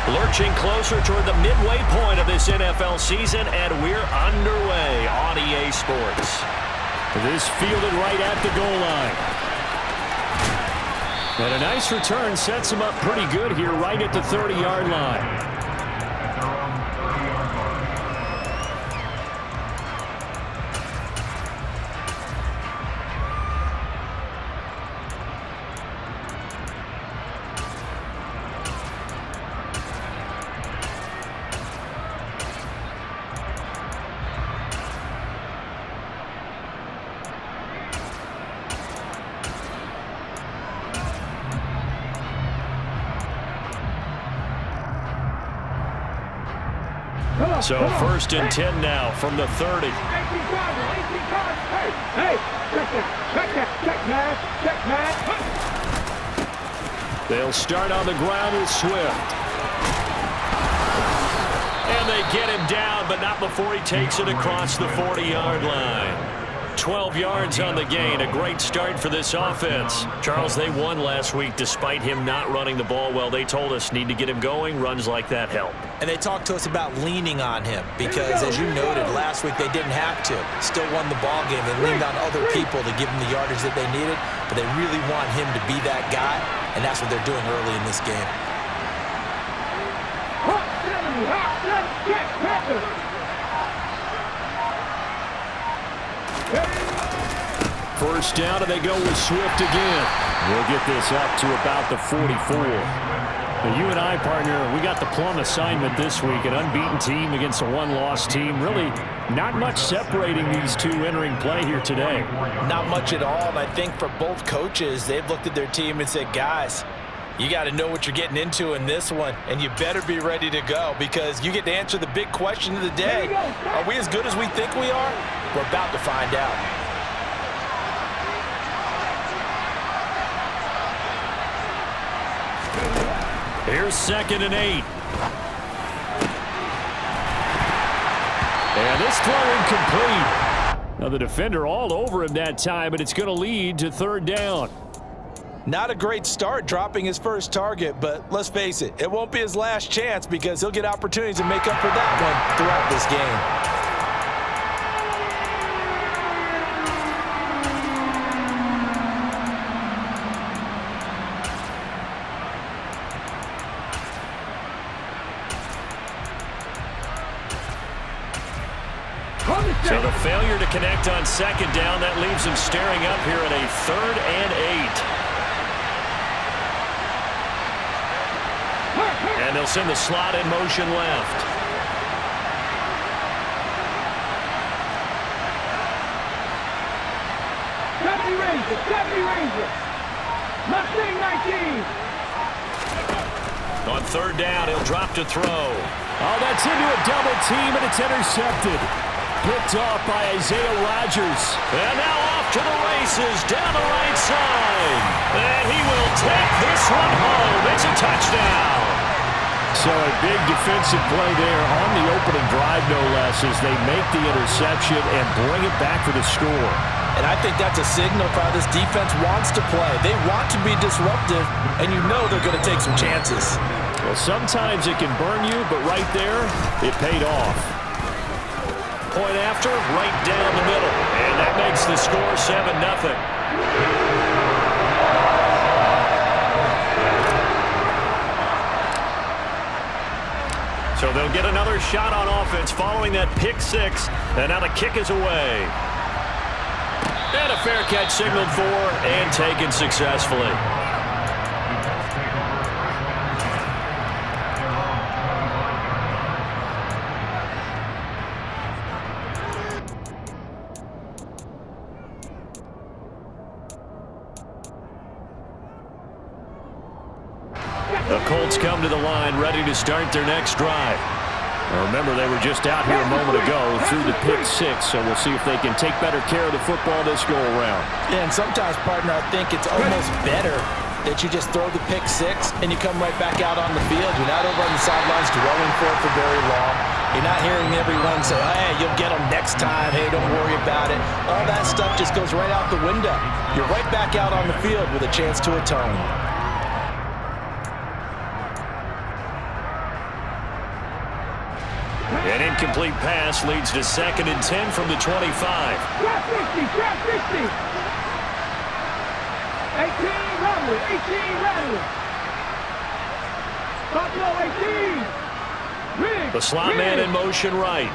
Lurching closer toward the midway point of this NFL season, and we're underway on EA Sports. This fielded right at the goal line. And a nice return sets him up pretty good here right at the 30-yard line. So 1st and 10 now from the 30. Hey, check, man. They'll start on the ground with Swift. And they get him down, but not before he takes it across the 40-yard line. 12 yards on the gain. A great start for this offense. Charles, they won last week despite him not running the ball well. They told us need to get him going. Runs like that help. And they talked to us about leaning on him because, as you noted, last week they didn't have to. Still won the ball game. They leaned on other people to give them the yardage that they needed, but they really want him to be that guy, and that's what they're doing early in this game. First down, and they go with Swift again. We'll get this up to about the 44. Now, you and I, partner, we got the plum assignment this week. An unbeaten team against a one-loss team. Really not much separating these two entering play here today. Not much at all. And I think for both coaches, they've looked at their team and said, guys, you got to know what you're getting into in this one, and you better be ready to go because you get to answer the big question of the day. Are we as good as we think we are? We're about to find out. Here's 2nd and 8. And this throw incomplete. Now the defender all over him that time, but it's going to lead to 3rd down. Not a great start dropping his first target, but let's face it, it won't be his last chance because he'll get opportunities to make up for that one throughout this game. So the failure to connect on 2nd down, that leaves him staring up here at a 3rd and 8. And they'll send the slot in motion left. Deputy Ranger. Mustang 19. On 3rd down, he'll drop to throw. Oh, that's into a double team, and it's intercepted. Picked off by Isaiah Rodgers. And now off to the races down the right side. And he will take this one home. It's a touchdown. So a big defensive play there on the opening drive, no less, as they make the interception and bring it back for the score. And I think that's a signal for how this defense wants to play. They want to be disruptive, and you know they're going to take some chances. Well, sometimes it can burn you, but right there, it paid off. Point after, right down the middle. And that makes the score 7-0. So they'll get another shot on offense following that pick 6. And now the kick is away. And a fair catch signaled for and taken successfully. The Colts come to the line ready to start their next drive. Now remember, they were just out here a moment ago through the pick 6, so we'll see if they can take better care of the football this go-around. Yeah, and sometimes, partner, I think it's almost better that you just throw the pick 6 and you come right back out on the field. You're not over on the sidelines dwelling for it for very long. You're not hearing everyone say, hey, you'll get them next time. Hey, don't worry about it. All that stuff just goes right out the window. You're right back out on the field with a chance to atone. An incomplete pass leads to 2nd and 10 from the 25. Trap 50, trap 50. 18, Rattler, 18, Rattler. Buffalo, 18. Rig, The slot man in motion right.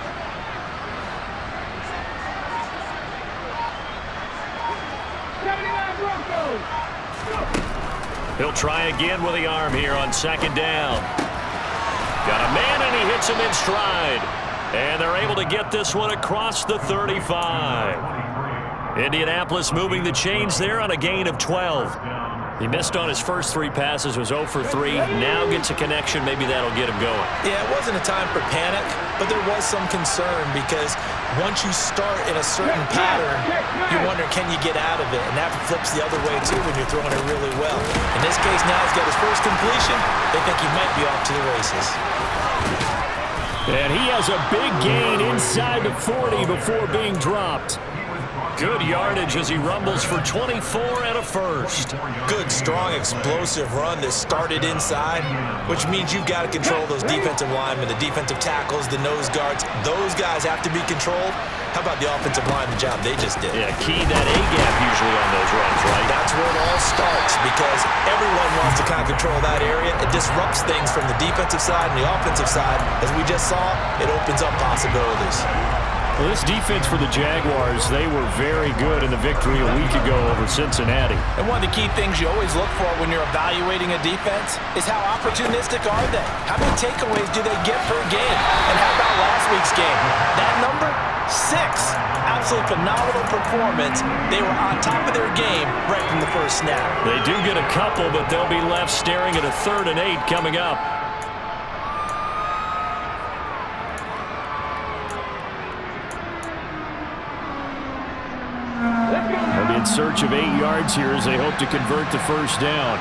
He'll try again with the arm here on 2nd down. Got a man, and he hits him in stride. And they're able to get this one across the 35. Indianapolis moving the chains there on a gain of 12. He missed on his first 3 passes, was 0 for 3. Now gets a connection. Maybe that'll get him going. Yeah, it wasn't a time for panic, but there was some concern because once you start in a certain pattern, you wonder, can you get out of it? And that flips the other way, too, when you're throwing it really well. In this case, now he's got his first completion. They think he might be off to the races. And he has a big gain inside the 40 before being dropped. Good yardage as he rumbles for 24 and a first. Good, strong, explosive run that started inside, which means you've got to control those defensive linemen, the defensive tackles, the nose guards. Those guys have to be controlled. How about the offensive line, the job they just did? Yeah, key that A-gap usually on those runs, right? That's where it all starts because everyone wants to kind of control that area. It disrupts things from the defensive side and the offensive side. As we just saw, it opens up possibilities. Well, this defense for the Jaguars, they were very good in the victory a week ago over Cincinnati. And one of the key things you always look for when you're evaluating a defense is how opportunistic are they? How many takeaways do they get per game? And how about last week's game? That number? 6. Absolutely phenomenal performance. They were on top of their game right from the first snap. They do get a couple, but they'll be left staring at a 3rd and 8 coming up. They'll be in search of 8 yards here as they hope to convert the first down.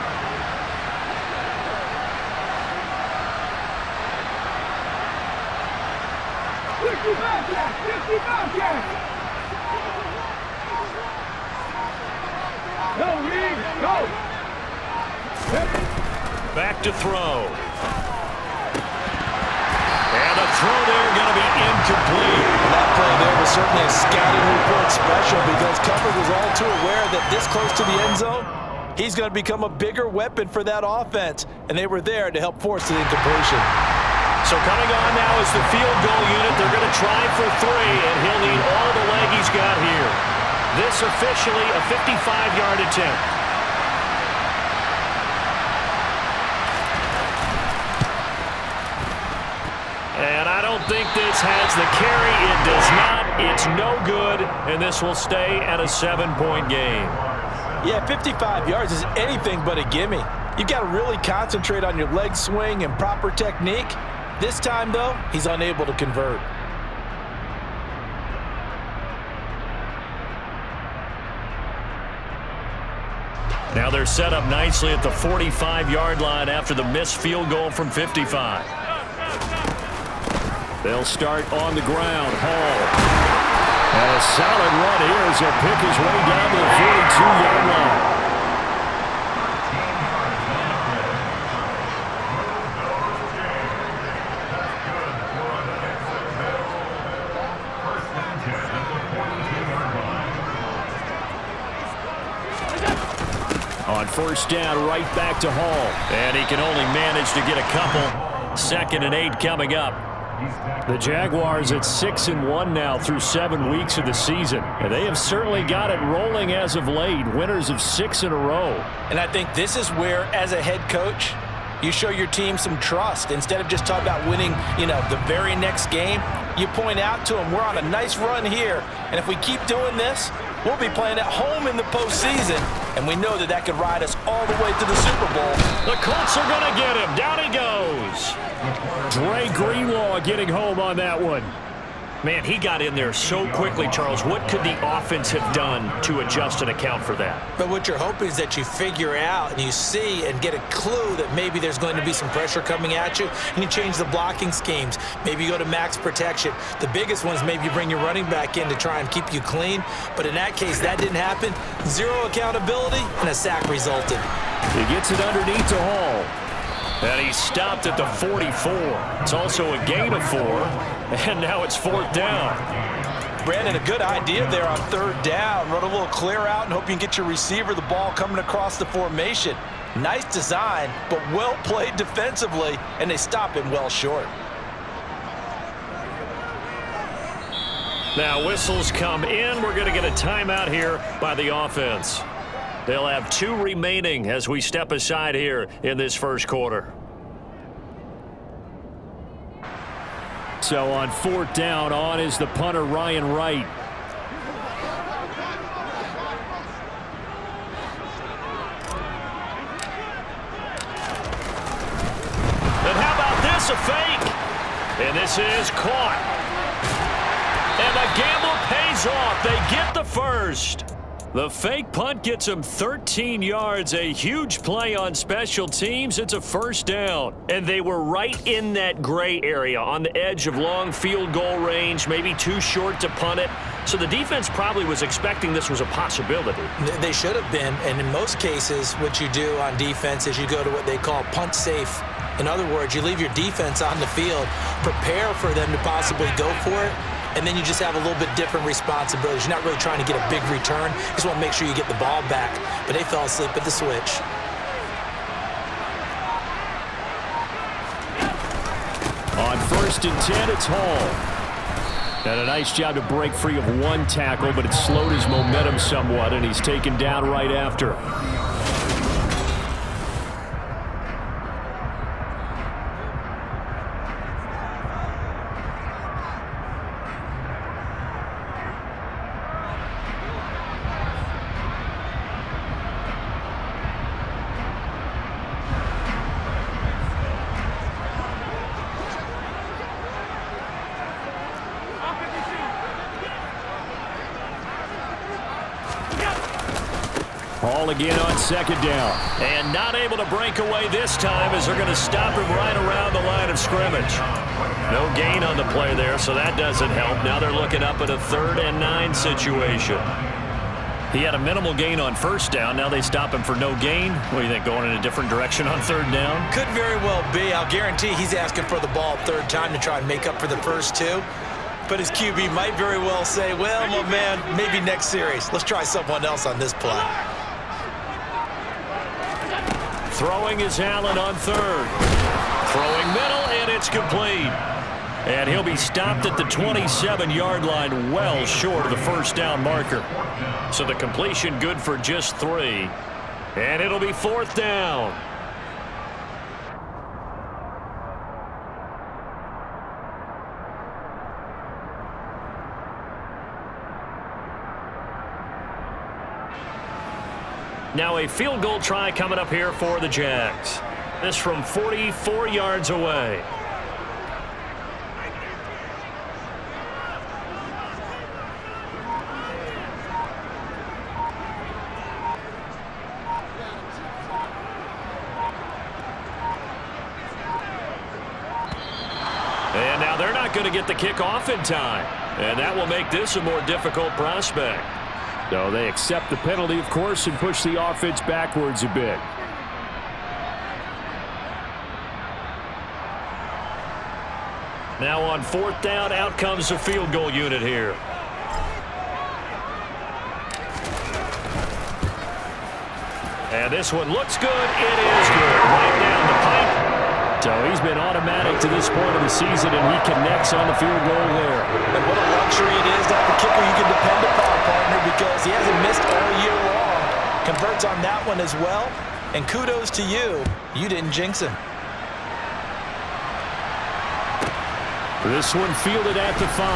Back to throw. And a throw there going to be incomplete. That play there was certainly a scouting report special because cover was all too aware that this close to the end zone, he's going to become a bigger weapon for that offense. And they were there to help force the incompletion. So coming on now is the field goal unit. They're going to try for 3, and he'll need all the leg he's got here. This officially a 55-yard attempt. And I don't think this has the carry. It does not. It's no good, and this will stay at a 7-point game. Yeah, 55 yards is anything but a gimme. You've got to really concentrate on your leg swing and proper technique. This time, though, he's unable to convert. Now they're set up nicely at the 45-yard line after the missed field goal from 55. They'll start on the ground. Hall. And a solid run here as he'll pick his way down to the 42-yard line. On first down, right back to Hall. And he can only manage to get a couple. 2nd and 8 coming up. The Jaguars at 6-1 now through 7 weeks of the season. And they have certainly got it rolling as of late. Winners of 6 in a row. And I think this is where, as a head coach, you show your team some trust. Instead of just talking about winning, the very next game, you point out to them, we're on a nice run here. And if we keep doing this, we'll be playing at home in the postseason. And we know that could ride us all the way to the Super Bowl. The Colts are going to get him. Down he goes. Dre Greenlaw getting home on that one. Man, he got in there so quickly, Charles. What could the offense have done to adjust and account for that? But what you're hoping is that you figure out and you see and get a clue that maybe there's going to be some pressure coming at you, and you change the blocking schemes. Maybe you go to max protection. The biggest one is maybe you bring your running back in to try and keep you clean. But in that case, that didn't happen. 0 accountability, and a sack resulted. He gets it underneath to Hall. And he stopped at the 44. It's also a gain of 4. And now it's 4th down. Brandon, a good idea there on 3rd down. Run a little clear out and hope you can get your receiver the ball coming across the formation. Nice design, but well played defensively, and they stop him well short. Now whistles come in. We're going to get a timeout here by the offense. They'll have 2 remaining as we step aside here in this first quarter. So on 4th down, on is the punter, Ryan Wright. And how about this, a fake? And this is caught. And the gamble pays off. They get the first. The fake punt gets him 13 yards, a huge play on special teams. It's a 1st down. And they were right in that gray area on the edge of long field goal range, maybe too short to punt it. So the defense probably was expecting this was a possibility. They should have been, and in most cases, what you do on defense is you go to what they call punt safe. In other words, you leave your defense on the field, prepare for them to possibly go for it, and then you just have a little bit different responsibilities. You're not really trying to get a big return. You just want to make sure you get the ball back. But they fell asleep at the switch. On 1st and 10, it's Hall. And a nice job to break free of 1 tackle, but it slowed his momentum somewhat, and he's taken down right after. Hall again on 2nd down. And not able to break away this time as they're going to stop him right around the line of scrimmage. No gain on the play there, so that doesn't help. Now they're looking up at a 3rd and 9 situation. He had a minimal gain on 1st down. Now they stop him for no gain. What do you think, going in a different direction on 3rd down? Could very well be. I'll guarantee he's asking for the ball 3rd time to try and make up for the first 2. But his QB might very well say, well, my man, maybe next series. Let's try someone else on this play. Throwing is Allen on 3rd. Throwing middle, and it's complete. And he'll be stopped at the 27-yard line, well short of the 1st down marker. So the completion good for just 3. And it'll be 4th down. Now a field goal try coming up here for the Jags. This from 44 yards away. And now they're not going to get the kickoff in time. And that will make this a more difficult prospect. So they accept the penalty, of course, and push the offense backwards a bit. Now on 4th down, out comes the field goal unit here. And this one looks good. It is good. Right down the pipe. So he's been automatic to this point of the season, and he connects on the field goal there. And what a luxury it is to have a kicker you can depend upon, partner, because he hasn't missed all year long. Converts on that one as well. And kudos to you. You didn't jinx him. This one fielded at the 5.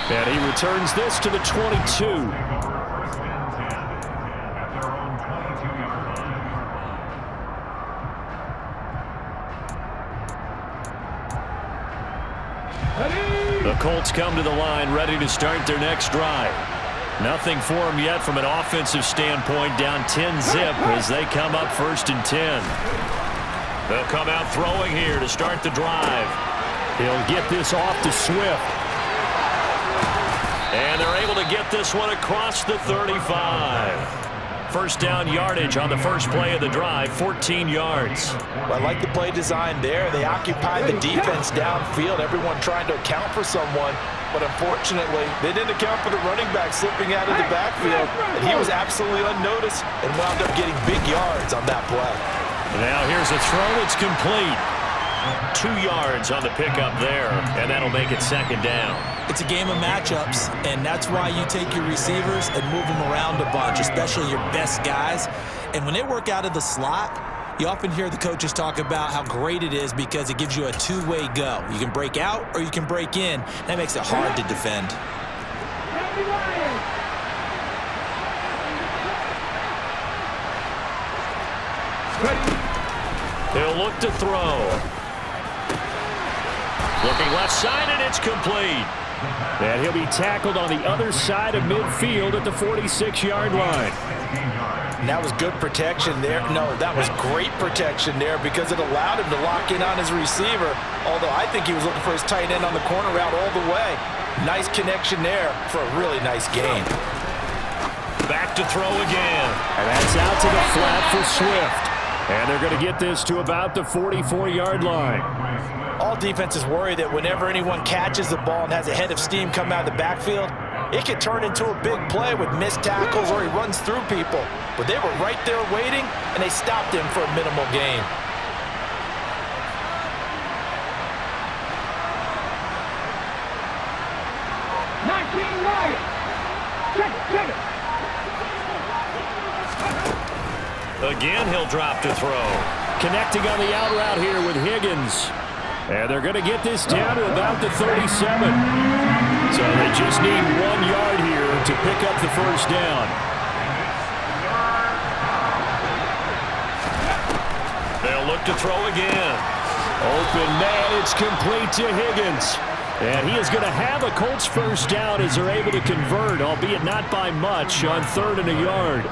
And he returns this to the 22. The Colts come to the line ready to start their next drive. Nothing for them yet from an offensive standpoint, down 10-zip as they come up 1st and 10. They'll come out throwing here to start the drive. He'll get this off to Swift. And they're able to get this one across the 35. first down yardage on the first play of the drive, 14 yards. Well, I like the play design there. They occupied the defense downfield, everyone trying to account for someone. But unfortunately, they didn't account for the running back slipping out of the backfield. And he was absolutely unnoticed and wound up getting big yards on that play. Now here's a throw that's complete. 2 yards on the pickup there, and that'll make it second down. It's a game of matchups, and that's why you take your receivers and move them around a bunch, especially your best guys. And when they work out of the slot, you often hear the coaches talk about how great it is because it gives you a two-way go. You can break out or you can break in. That makes it hard to defend. He'll look to throw. Looking left side, and it's complete. And he'll be tackled on the other side of midfield at the 46-yard line. And that was good protection there. No, that was great protection there because it allowed him to lock in on his receiver, although I think he was looking for his tight end on the corner route all the way. Nice connection there for a really nice gain. Back to throw again. And that's out to the flat for Swift. And they're going to get this to about the 44-yard line. All defenses worry that whenever anyone catches the ball and has a head of steam come out of the backfield, it could turn into a big play with missed tackles or he runs through people. But they were right there waiting, and they stopped him for a minimal gain. Again, he'll drop to throw. Connecting on the out route here with Higgins. And they're going to get this down to about the 37. So they just need 1 yard here to pick up the first down. They'll look to throw again. Open man, it's complete to Higgins. And he is going to have a Colts first down as they're able to convert, albeit not by much, on 3rd and a yard.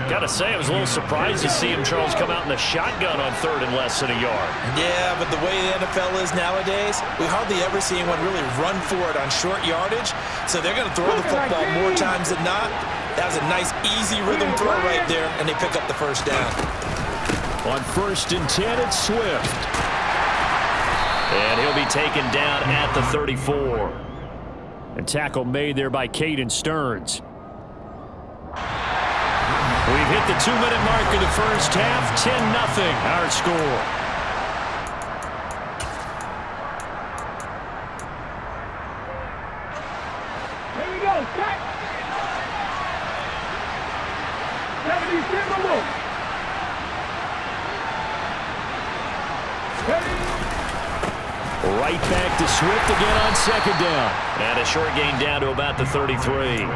Got to say, I was a little surprised to see him, Charles, come out in the shotgun on 3rd and less than a yard. Yeah, but the way the NFL is nowadays, we hardly ever see anyone really run for it on short yardage. So they're going to throw the football more times than not. That was a nice, easy rhythm throw right there, and they pick up the first down. On 1st and 10, it's Swift. And he'll be taken down at the 34. A tackle made there by Caden Stearns. We've hit the 2-minute mark of the first half. 10-0 our score. Here we go, set. 77 move. Right back to Swift again on 2nd down. And a short gain down to about the 33.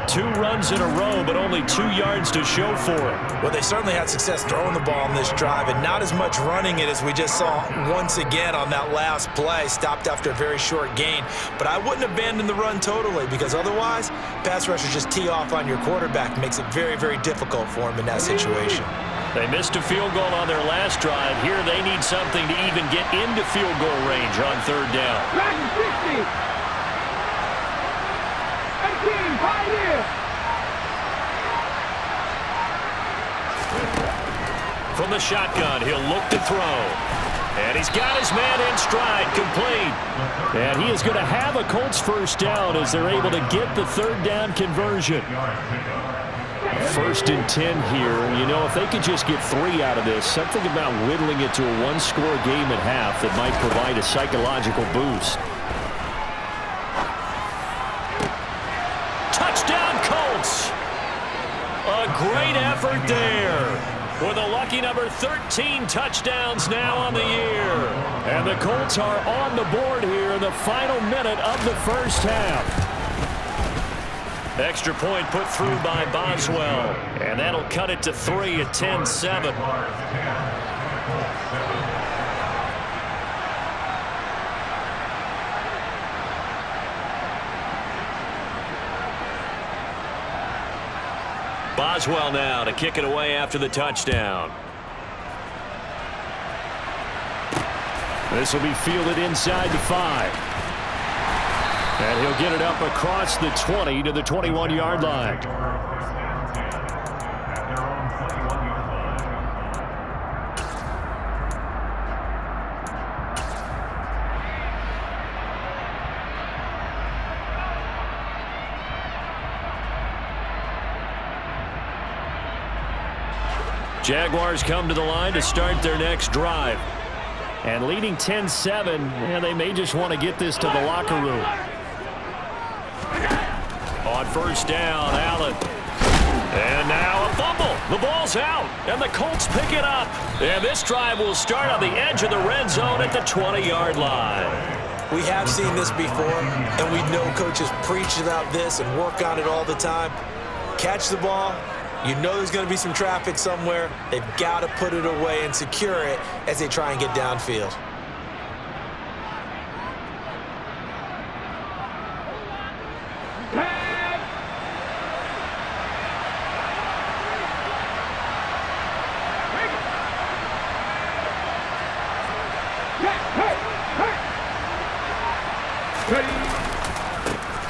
2 runs in a row, but only 2 yards to show for it. Well, they certainly had success throwing the ball on this drive, and not as much running it as we just saw once again on that last play. Stopped after a very short gain. But I wouldn't abandon the run totally, because otherwise, pass rushers just tee off on your quarterback. Makes it very, very difficult for him in that situation. They missed a field goal on their last drive. Here they need something to even get into field goal range on 3rd down. 60. 18, Pioneer. From the shotgun, he'll look to throw. And he's got his man in stride, complete. And he is going to have a Colts first down as they're able to get the 3rd down conversion. 1st and 10 here. You know, if they could just get 3 out of this, something about whittling it to a 1-score game at half that might provide a psychological boost. Touchdown, Colts! A great effort there. With a lucky number 13 touchdowns now on the year. And the Colts are on the board here in the final minute of the first half. Extra point put through by Boswell. And that'll cut it to 3 at 10-7. Boswell now to kick it away after the touchdown. This will be fielded inside the 5. And he'll get it up across the 20 to the 21-yard line. Jaguars come to the line to start their next drive. And leading 10-7, they may just want to get this to the locker room. On first down, Allen. And now a fumble. The ball's out, and the Colts pick it up. And this drive will start on the edge of the red zone at the 20-yard line. We have seen this before, and we know coaches preach about this and work on it all the time. Catch the ball. You know there's going to be some traffic somewhere. They've got to put it away and secure it as they try and get downfield.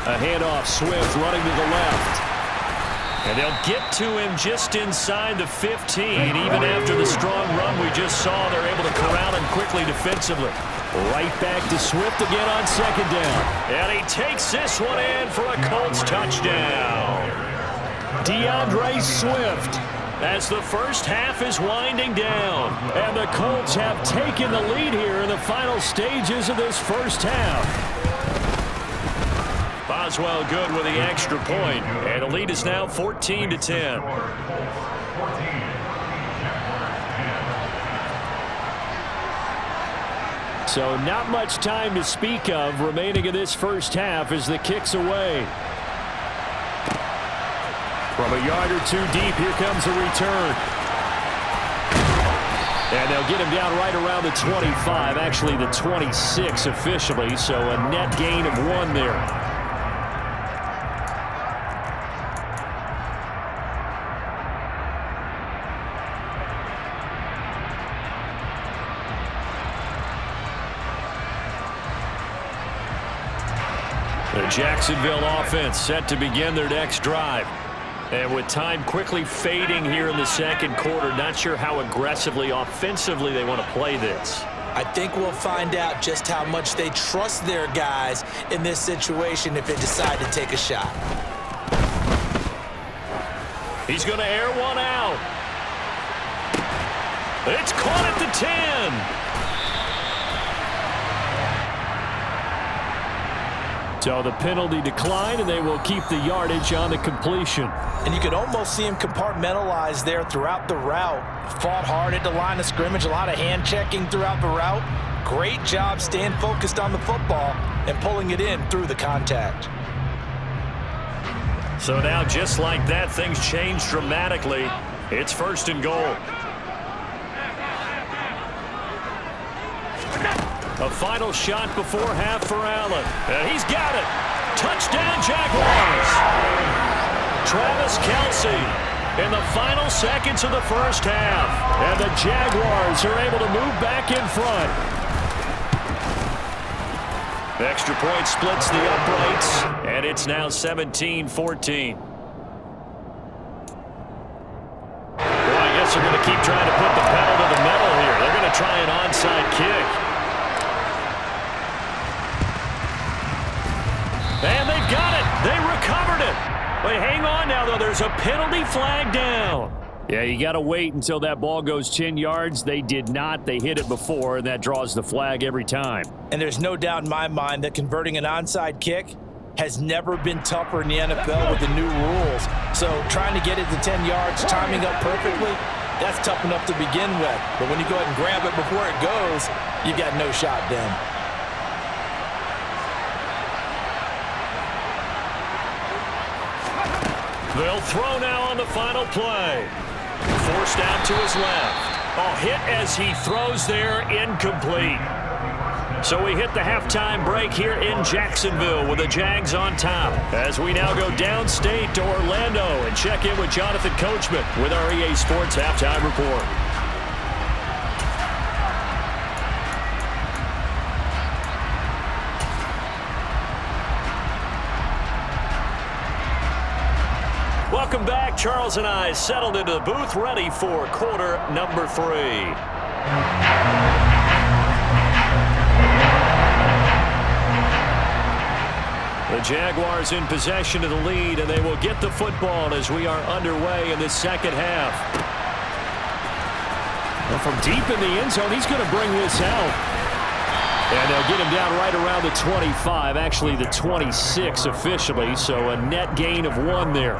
A handoff, Swift running to the left. And they'll get to him just inside the 15. Even after the strong run we just saw, they're able to corral him quickly defensively. Right back to Swift again on second down. And he takes this one in for a Colts touchdown. DeAndre Swift. As the first half is winding down. And the Colts have taken the lead here in the final stages of this first half. Boswell good with the extra point, and the lead is now 14-10. So not much time to speak of remaining in this first half as the kick's away. From a yard or two deep, here comes a return. And they'll get him down right around the 25, actually the 26 officially, so a net gain of 1 there. The Jacksonville offense set to begin their next drive. And with time quickly fading here in the second quarter, not sure how aggressively, offensively they want to play this. I think we'll find out just how much they trust their guys in this situation if they decide to take a shot. He's going to air one out. It's caught at the 10. So the penalty declined, and they will keep the yardage on the completion. And you could almost see him compartmentalize there throughout the route. Fought hard at the line of scrimmage, a lot of hand checking throughout the route. Great job staying focused on the football and pulling it in through the contact. So now just like that, things change dramatically. It's first and goal. A final shot before half for Allen. And he's got it. Touchdown, Jaguars. Travis Kelce in the final seconds of the first half. And the Jaguars are able to move back in front. Extra point splits the uprights, and it's now 17-14. Well, I guess they're going to keep trying to put the pedal to the metal here. They're going to try an onside kick. And they've got it. They recovered it. But hang on now, though. There's a penalty flag down. Yeah, you got to wait until that ball goes 10 yards. They did not. They hit it before, and that draws the flag every time. And there's no doubt in my mind that converting an onside kick has never been tougher in the NFL with the new rules. So trying to get it to 10 yards, timing up perfectly, that's tough enough to begin with. But when you go ahead and grab it before it goes, you've got no shot then. They'll throw now on the final play. Forced out to his left. A hit as he throws there, incomplete. So we hit the halftime break here in Jacksonville with the Jags on top. As we now go downstate to Orlando and check in with Jonathan Coachman with our EA Sports Halftime Report. Welcome back. Charles and I settled into the booth, ready for quarter number 3. The Jaguars in possession of the lead, and they will get the football as we are underway in the second half. Well, from deep in the end zone, he's going to bring this out. And they'll get him down right around the 25, actually the 26 officially, so a net gain of 1 there.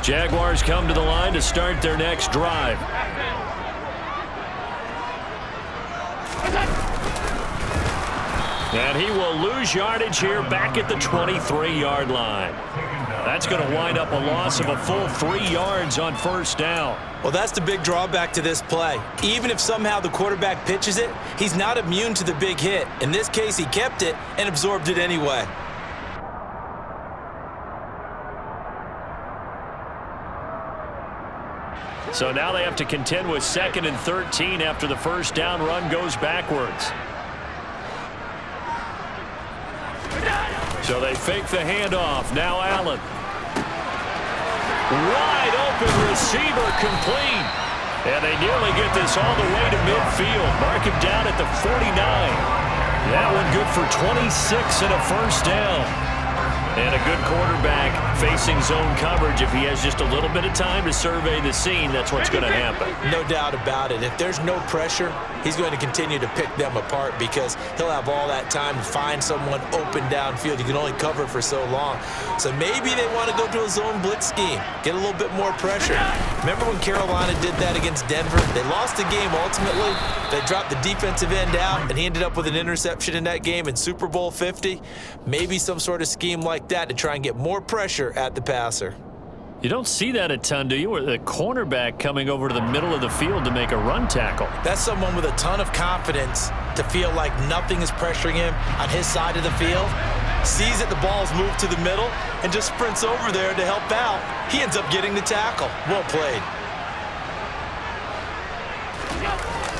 Jaguars come to the line to start their next drive. And he will lose yardage here back at the 23-yard line. That's going to wind up a loss of a full 3 yards on first down. Well, that's the big drawback to this play. Even if somehow the quarterback pitches it, he's not immune to the big hit. In this case, he kept it and absorbed it anyway. So now they have to contend with 2nd and 13 after the first down run goes backwards. So they fake the handoff. Now Allen. Wide open receiver complete. And they nearly get this all the way to midfield. Mark him down at the 49. That one good for 26 and a first down. And a good quarterback facing zone coverage. If he has just a little bit of time to survey the scene, that's what's going to happen. No doubt about it. If there's no pressure, he's going to continue to pick them apart because he'll have all that time to find someone open downfield. You can only cover for so long. So maybe they want to go to a zone blitz scheme, get a little bit more pressure. Remember when Carolina did that against Denver? They lost the game ultimately. They dropped the defensive end out, and he ended up with an interception in that game in Super Bowl 50. Maybe some sort of scheme like that to try and get more pressure at the passer. You don't see that a ton, do you? Or the cornerback coming over to the middle of the field to make a run tackle. That's someone with a ton of confidence to feel like nothing is pressuring him on his side of the field. Sees that the ball's moved to the middle and just sprints over there to help out. He ends up getting the tackle. Well played.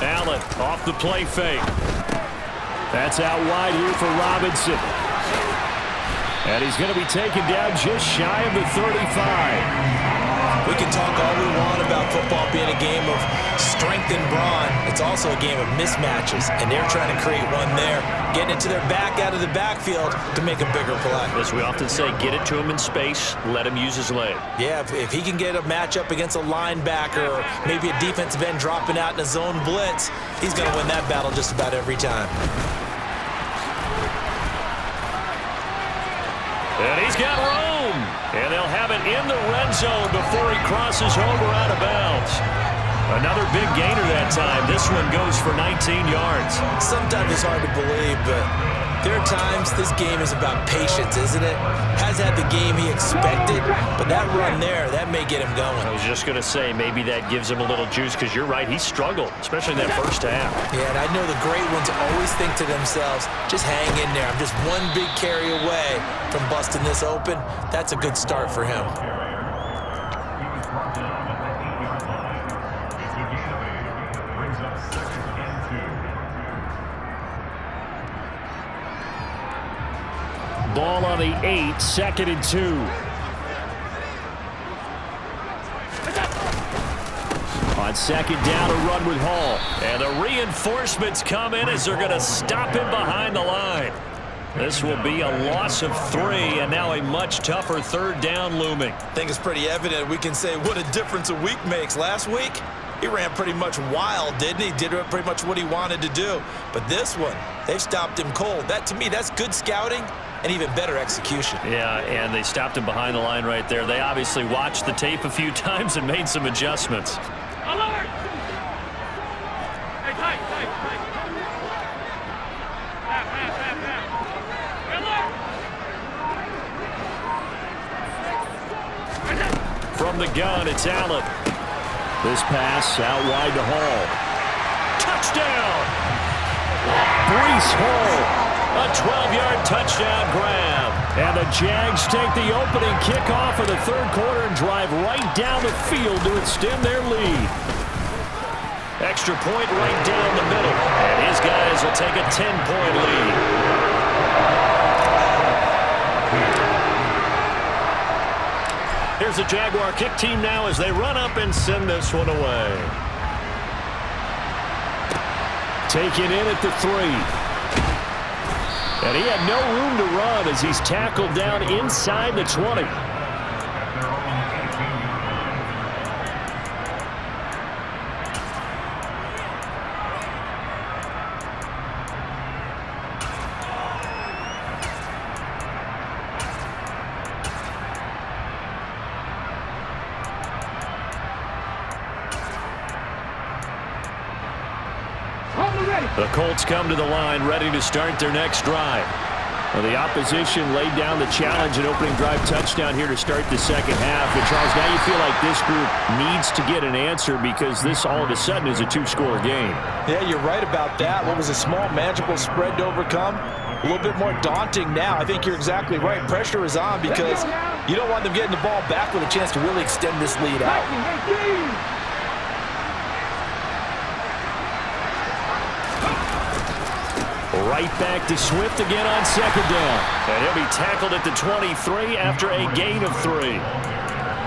Allen off the play fake. That's out wide here for Robinson. And he's going to be taken down just shy of the 35. We can talk all we want about football being a game of strength and brawn. It's also a game of mismatches, and they're trying to create one there, getting it to their back out of the backfield to make a bigger play. As we often say, get it to him in space, let him use his leg. Yeah, if he can get a matchup against a linebacker or maybe a defensive end dropping out in a zone blitz, he's going to win that battle just about every time. And he's got room. And they'll have it in the red zone before he crosses over out of bounds. Another big gainer that time. This one goes for 19 yards. Sometimes it's hard to believe, but there are times this game is about patience, isn't it? Has had the game he expected, but that run there, that may get him going. I was just going to say, maybe that gives him a little juice because you're right, he struggled, especially in that first half. Yeah, and I know the great ones always think to themselves, just hang in there. I'm just one big carry away from busting this open. That's a good start for him. Ball on the 8, 2nd and 2. On 2nd down, a run with Hall. And the reinforcements come in as they're going to stop him behind the line. This will be a loss of 3, and now a much tougher 3rd down looming. I think it's pretty evident. We can say what a difference a week makes. Last week, he ran pretty much wild, didn't he? Did pretty much what he wanted to do. But this one, they've stopped him cold. That, to me, that's good scouting and even better execution. Yeah, and they stopped him behind the line right there. They obviously watched the tape a few times and made some adjustments. Alert! Hey, tight. Alert! From the gun, it's Allen. This pass out wide to Hall. Touchdown! Breece Hall. A 12-yard touchdown grab. And the Jags take the opening kickoff of the 3rd quarter and drive right down the field to extend their lead. Extra point right down the middle. And his guys will take a 10-point lead. Here's the Jaguar kick team now as they run up and send this one away. Taken in at the 3. And he had no room to run as he's tackled down inside the 20. The Colts come to the line ready to start their next drive. Well, the opposition laid down the challenge and opening drive touchdown here to start the second half. And Charles, now you feel like this group needs to get an answer because this all of a sudden is a 2-score game. Yeah, you're right about that. What was a small, manageable spread to overcome? A little bit more daunting now. I think you're exactly right. Pressure is on because you don't want them getting the ball back with a chance to really extend this lead out. Right back to Swift again on second down. And he'll be tackled at the 23 after a gain of 3.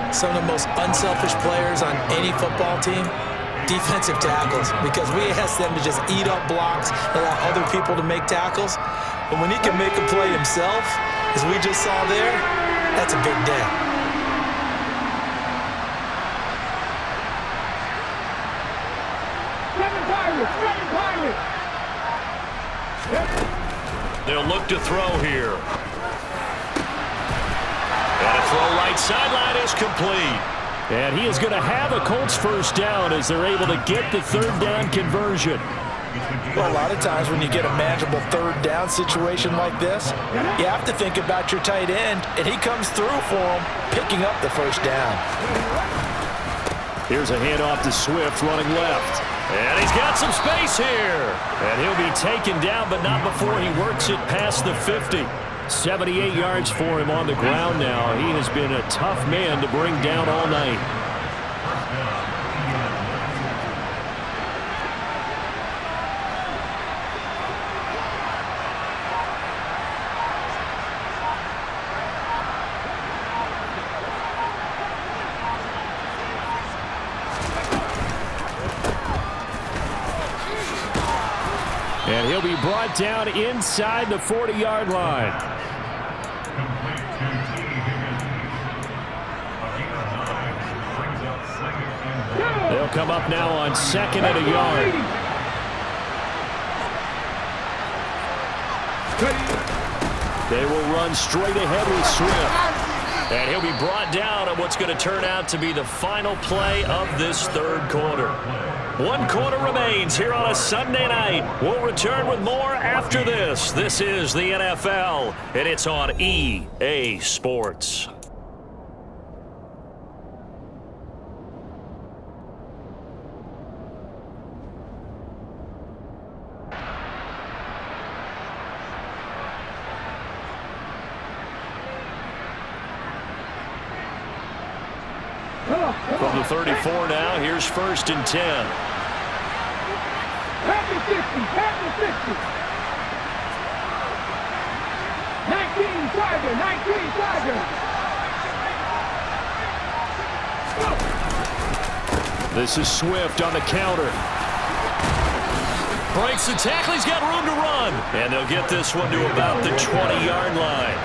Some of the most unselfish players on any football team, defensive tackles, because we ask them to just eat up blocks, allow other people to make tackles. But when he can make a play himself, as we just saw there, that's a big day. They'll look to throw here. And a throw right sideline is complete. And he is going to have a Colts first down as they're able to get the third down conversion. Well, a lot of times when you get a manageable third down situation like this, you have to think about your tight end, and he comes through for him, picking up the first down. Here's a handoff to Swift running left. And he's got some space here. And he'll be taken down, but not before he works it past the 50. 78 yards for him on the ground now. He has been a tough man to bring down all night. And he'll be brought down inside the 40-yard line. They'll come up now on second and a yard. They will run straight ahead with Swift. And he'll be brought down on what's going to turn out to be the final play of this third quarter. 1 quarter remains here on a Sunday night. We'll return with more after this. This is the NFL, and it's on EA Sports. From the 34 now, here's 1st and 10. Pass the 50, pass the 50. 19 Tiger, 19 Tiger. This is Swift on the counter. Breaks the tackle, he's got room to run. And they'll get this one to about the 20-yard line.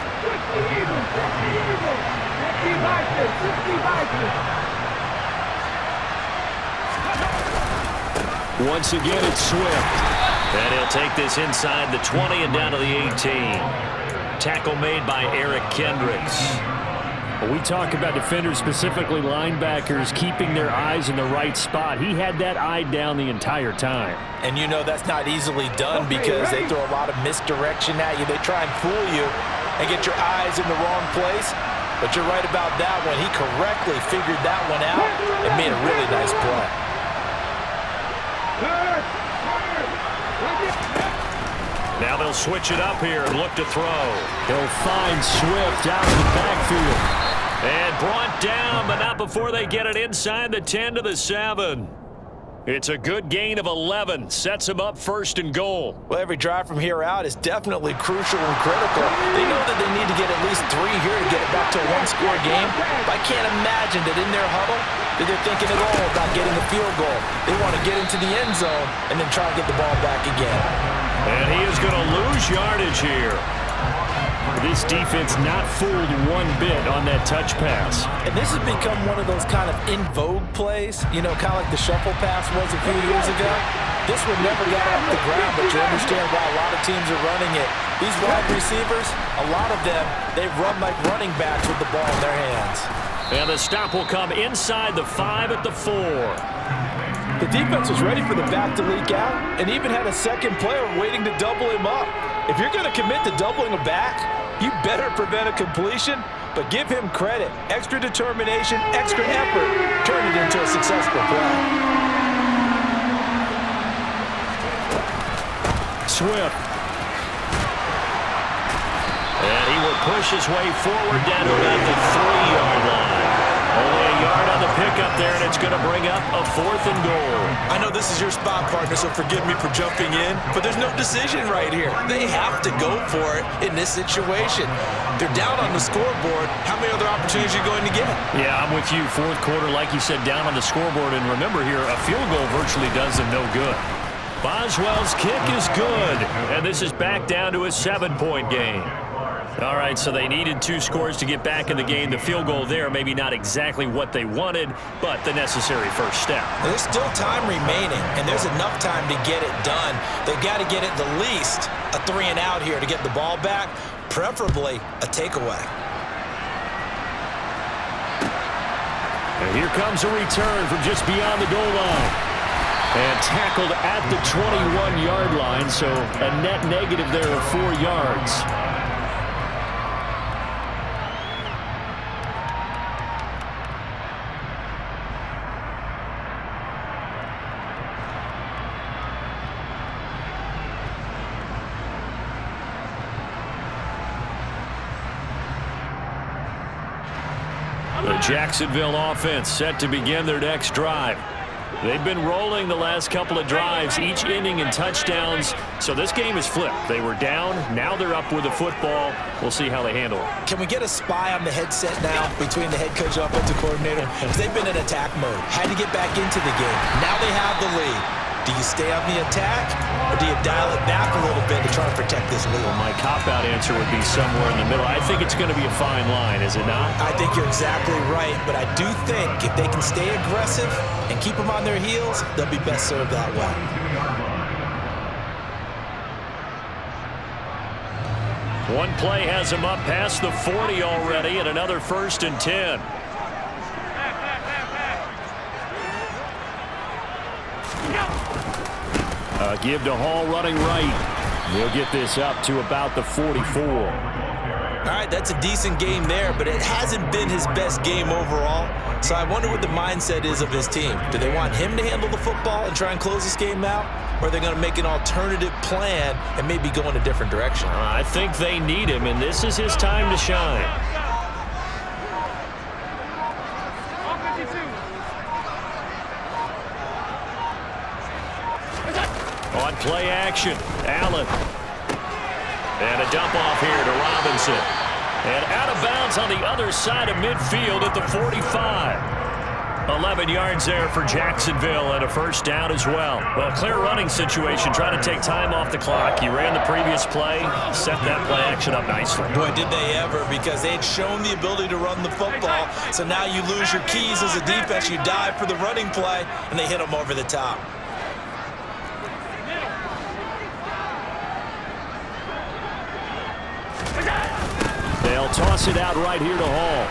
Once again, it's Swift. And he'll take this inside the 20 and down to the 18. Tackle made by Eric Kendricks. We talk about defenders, specifically linebackers, keeping their eyes in the right spot. He had that eye down the entire time. And you know that's not easily done because they throw a lot of misdirection at you. They try and fool you and get your eyes in the wrong place. But you're right about that one. He correctly figured that one out and made a really nice play. Now they'll switch it up here and look to throw. He'll find Swift out of the backfield. And brought down, but not before they get it inside the 10 to the 7. It's a good gain of 11. Sets him up 1st and goal. Well, every drive from here out is definitely crucial and critical. They know that they need to get at least 3 here to get it back to a one-score game. But I can't imagine that in their huddle that they're thinking at all about getting a field goal. They want to get into the end zone and then try to get the ball back again. And he is going to lose yardage here. This defense not fooled one bit on that touch pass. And this has become one of those kind of in vogue plays, you know, kind of like the shuffle pass was a few years ago. This one never got off the ground, but you understand why a lot of teams are running it. These wide receivers, a lot of them, they run like running backs with the ball in their hands. And the stop will come inside the 5 at the 4. The defense was ready for the back to leak out and even had a second player waiting to double him up. If you're going to commit to doubling a back, you better prevent a completion, but give him credit. Extra determination, extra effort, turn it into a successful play. Swift. And he will push his way forward down to about the 3-yard line. Only a yard on the pickup there, and it's going to bring up a 4th and goal. I know this is your spot, partner, so forgive me for jumping in, but there's no decision right here. They have to go for it in this situation. They're down on the scoreboard. How many other opportunities are you going to get? Yeah, I'm with you. 4th quarter, like you said, down on the scoreboard. And remember here, a field goal virtually does them no good. Boswell's kick is good, and this is back down to a 7-point game. All right, so they needed 2 scores to get back in the game. The field goal there, maybe not exactly what they wanted, but the necessary first step. There's still time remaining, and there's enough time to get it done. They've got to get at the least a 3 and out here to get the ball back, preferably a takeaway. And here comes a return from just beyond the goal line. And tackled at the 21-yard line, so a net negative there of 4 yards. The Jacksonville offense set to begin their next drive. They've been rolling the last couple of drives, each inning in touchdowns, so this game is flipped. They were down, now they're up with the football. We'll see how they handle it. Can we get a spy on the headset now between the head coach and offensive coordinator? Because they've been in attack mode, had to get back into the game. Now they have the lead. Do you stay on the attack, or do you dial it back a little bit to try to protect this lead? Well, my cop-out answer would be somewhere in the middle. I think it's going to be a fine line, is it not? I think you're exactly right, but I do think if they can stay aggressive and keep them on their heels, they'll be best served that way. One play has him up past the 40 already, and another 1st and 10. Give to Hall running right. We'll get this up to about the 44. All right, that's a decent game there, but it hasn't been his best game overall. So I wonder what the mindset is of his team. Do they want him to handle the football and try and close this game out? Or are they going to make an alternative plan and maybe go in a different direction? I think they need him, and this is his time to shine. On play action, Allen. And a dump off here to Robinson. And out of bounds on the other side of midfield at the 45. 11 yards there for Jacksonville and a 1st down as well. Well, clear running situation, trying to take time off the clock. He ran the previous play, set that play action up nicely. Boy, did they ever, because they had shown the ability to run the football. So now you lose your keys as a defense. You dive for the running play, and they hit them over the top. They'll toss it out right here to Hall.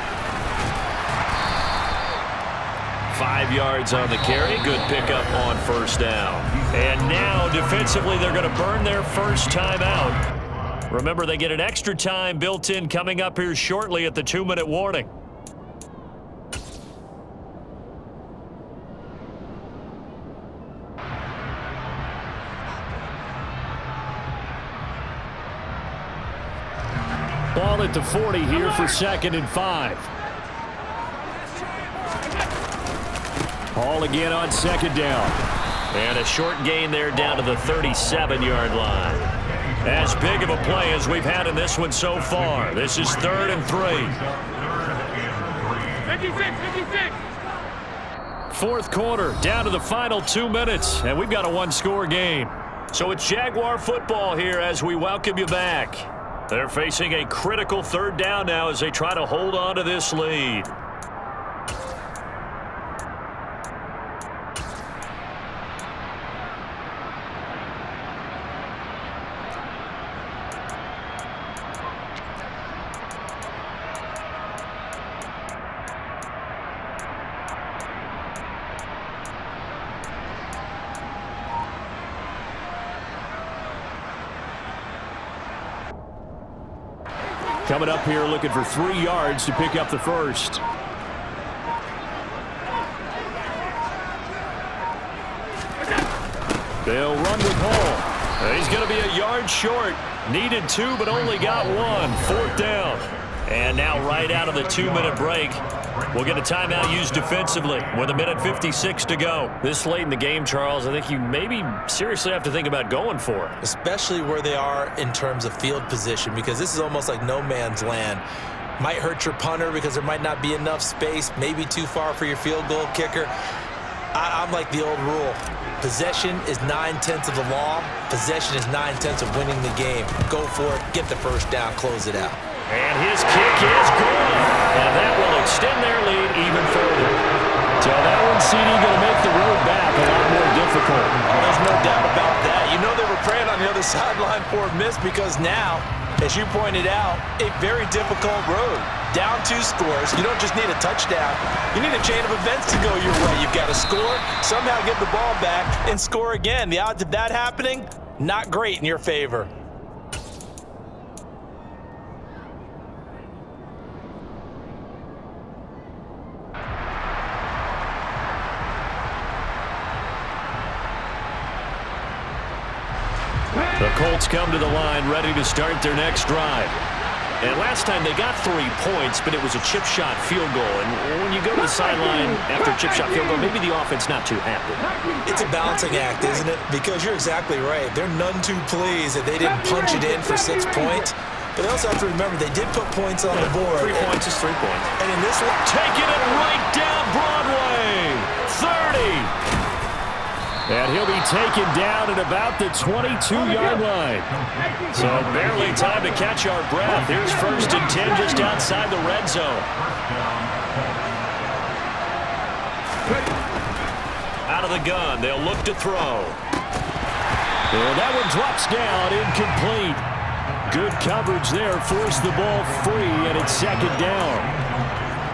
5 yards on the carry. Good pickup on 1st down. And now, defensively, they're going to burn their first timeout. Remember, they get an extra time built in coming up here shortly at the 2-minute warning. Ball at the 40 here for 2nd and 5. Hall again on 2nd down. And a short gain there down to the 37-yard line. As big of a play as we've had in this one so far. This is 3rd and 3. 56. Fourth quarter, down to the final 2 minutes, and we've got a one-score game. So it's Jaguar football here as we welcome you back. They're facing a critical 3rd down now as they try to hold on to this lead. Coming up here looking for 3 yards to pick up the first. They'll run with Hall. He's going to be a yard short. Needed 2, but only got 1. 4th down. And now right out of the 2-minute break, we'll get a timeout used defensively with 1:56 to go. This late in the game, Charles, I think you maybe seriously have to think about going for it. Especially where they are in terms of field position, because this is almost like no man's land. Might hurt your punter because there might not be enough space, maybe too far for your field goal kicker. I'm like the old rule. Possession is 9/10 of the law. Possession is 9/10 of winning the game. Go for it, get the first down, close it out. And his kick is good. And that will extend their lead even further. So that one, CD, going to make the road back a lot more difficult. Oh, there's no doubt about that. You know they were praying on the other sideline for a miss because now, as you pointed out, a very difficult road. Down 2 scores. You don't just need a touchdown. You need a chain of events to go your way. You've got to score, somehow get the ball back, and score again. The odds of that happening, not great in your favor. The Colts come to the line ready to start their next drive. And last time they got 3 points, but it was a chip shot field goal. And when you go to the sideline after a chip shot field goal, maybe the offense not too happy. It's a balancing act, isn't it? Because you're exactly right. They're none too pleased that they didn't punch it in for 6 points. But they also have to remember they did put points on the board. 3 points is 3 points. And in this one, taking it right down Broadway. 30. And he'll be taken down at about the 22-yard line. So barely time to catch our breath. Here's 1st and 10 just outside the red zone. Out of the gun, they'll look to throw. And that one drops down, incomplete. Good coverage there, forced the ball free, and it's 2nd down.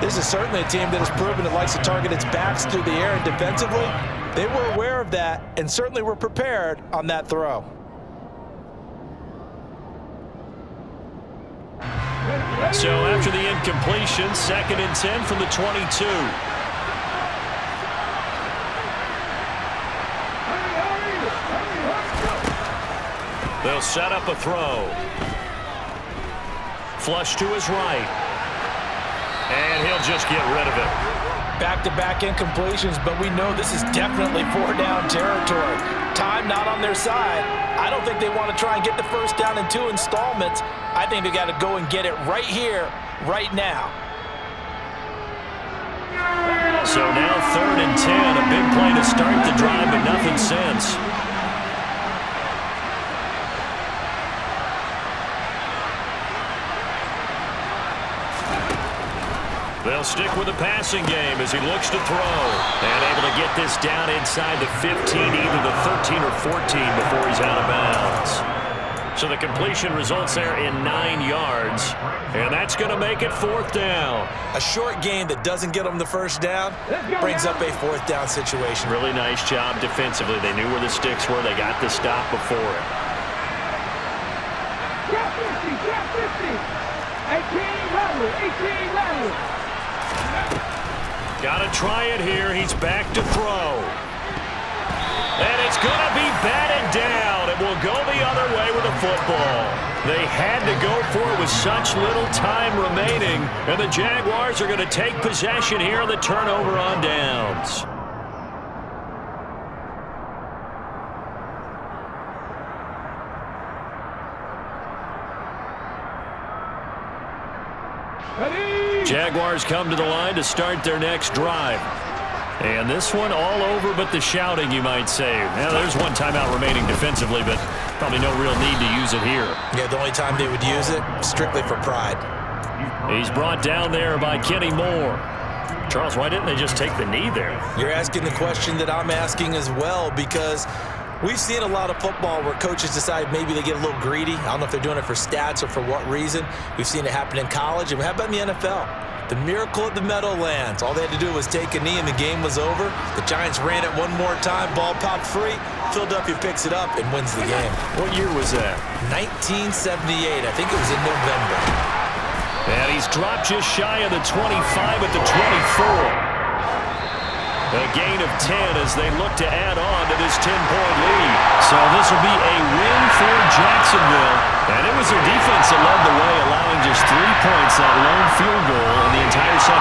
this is certainly a team that has proven it likes to target its backs through the air, and defensively, they were aware of that and certainly were prepared on that throw. So after the incompletion, 2nd and 10 from the 22. They'll set up a throw. Flush to his right. And he'll just get rid of it. Back-to-back incompletions, but we know this is definitely 4-down territory. Time not on their side. I don't think they want to try and get the first down in 2 installments. I think they got to go and get it right here, right now. So now 3rd and 10, a big play to start the drive, but nothing since. They'll stick with the passing game as he looks to throw. And able to get this down inside the 15, either the 13 or 14 before he's out of bounds. So the completion results there in 9 yards. And that's going to make it 4th down. A short game that doesn't get them the first down brings up a 4th down situation. Really nice job defensively. They knew where the sticks were. They got the stop before it. Grab 50, grab 50. 18 level. Got to try it here. He's back to throw. And it's going to be batted down. It will go the other way with the football. They had to go for it with such little time remaining. And the Jaguars are going to take possession here on the turnover on downs. Ready? Jaguars come to the line to start their next drive. And this one all over but the shouting, you might say. Now, there's one timeout remaining defensively, but probably no real need to use it here. Yeah, the only time they would use it, strictly for pride. He's brought down there by Kenny Moore. Charles, why didn't they just take the knee there? You're asking the question that I'm asking as well, because we've seen a lot of football where coaches decide maybe they get a little greedy. I don't know if they're doing it for stats or for what reason. We've seen it happen in college, and how about in the NFL? The miracle of the Meadowlands. All they had to do was take a knee and the game was over. The Giants ran it one more time, ball popped free. Philadelphia picks it up and wins the game. What year was that? 1978. I think it was in November. And he's dropped just shy of the 25 at the 24. A gain of 10 as they look to add on to this 10-point lead. So this will be a win for Jacksonville. And it was their defense that led the way, allowing just 3 points, that lone field goal in the entire second